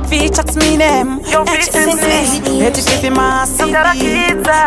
Features me name HNC Hetikifi masidi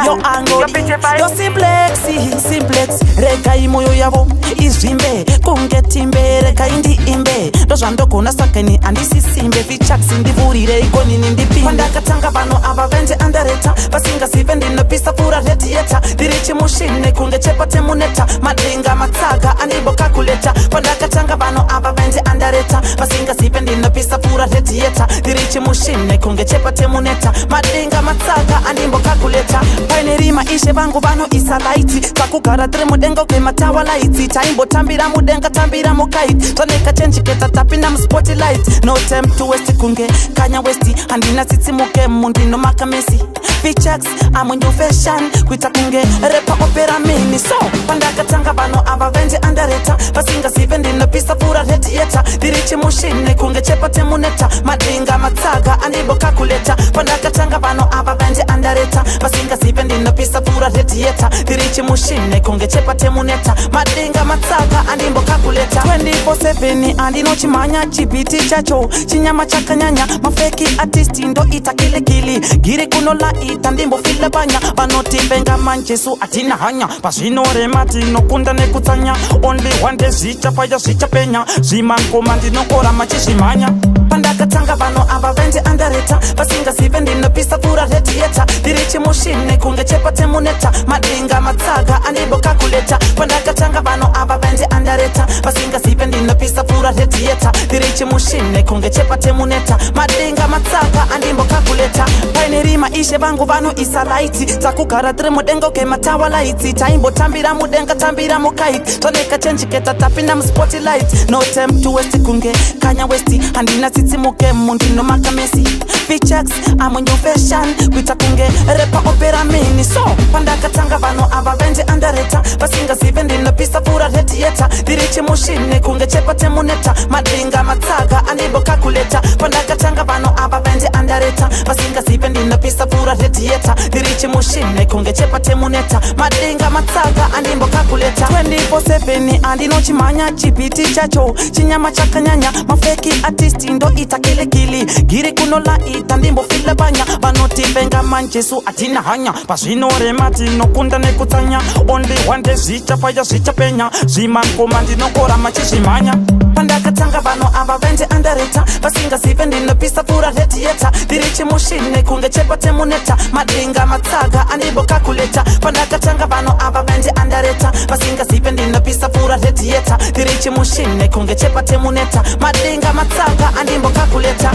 Yo angoli Yo simplex Reka imoyo yavo Izvimbe kungetimbe Reka indi imbe Dozvandogona sakani andisisimbe Features ndivurire ikoni nindipi Pandakatanga vano ava vende underrated Vasingazive ndinopisa pura radiator Dirichi mushine kunge chepa temuneta Madinga matsaga anibo calculator Pandakatanga vano ava vende underrated Vasingazive ndinopisa pura radiator Dirichi mushine kunge chepa temuneta Madinga matsaga anibo calculator Paine rima ishe vangu vano isa light Takugara tiri mudenga kwe matawa light Taimbo tambira mudenga tambira mukaiti Toneka chenjiketa tapinda spotlight No time to waste kunge kanya westi Handina sitsi muke mundi no makamesi Features I'm on your fashion Kuita kunge repa opera mini So pandakatanga vano ava vende underrated Vasinga sivendi no pisa pura radiator Dirichi mushine kunge chepa temuneta Madinga matsaga anibo calculator Pandakatanga vano ava vende underrated Vasinga sivendi no pisa pura radiator Dirichi mushine kunge chepa temuneta Madinga matsaga anibo calculator 24/7 andino chimanya chibiti chacho Chinyama chakanyanya mafeki artist ndo ita kili Giri kunola ita ndimbo file banya Banoti venga manjesu atina hanya Pasinore mati no kunda nekutsanya Only one day zicha paya zicha penya Zimanko mandi no kora machisimanya Pandakatanga vano ava vende underrated Vasinga sivendi no pisa pura radiator Dirichi mushine kunge chepa temuneta Madinga matsaga anibo calculator Pandakatanga vano ava vende underrated Vasinga sivendi no pisa pura radiator Dirichi mushine kunge chepa temuneta Madinga matsaga anibo calculator Paine rima ishe vangu vano isa light Takugara tiri mudenga ke matawa light Taimbo tambira mudenga tambira mukaiti Toneka chenjiketa tapinda spotlight No time to waste kunge kanya westi Handina sitsi muke mundi no makamesi Features I'm on your fashion Kuita kunge repa opera mini So pandakatanga vano ava vende underrated Vasinga zivendi no pisa pura radiator Dirichi mushine kunge chepa temuneta Madinga matsaga anibo calculator Pandakatanga vano ava vende underrated Vasinga zivendi no pisa pura radiator Dirichi mushine kunge chepa temuneta Madinga matsaga anibo calculator 24/7 andino chimanya chibiti chacho Chinyama chakanyanya mafeki artist ndo ita kili Giri kunola ita ndimbo file banya Banoti venga manjesu atina hanya Pasinore mati no kunda nekutsanya Only one day zicha paya zicha penya Zimanko mandi no kora machisimanya Pandakatanga vano ava vende underrated Vasinga sivendi no pisa pura radiator Dirichi mushine kunge chepa temuneta Madinga matsaga anibo calculator Pandakatanga vano ava vende underrated Vasinga sivendi no pisa pura radiator Dirichi mushine kunge chepa temuneta Madinga matsaga anibo calculator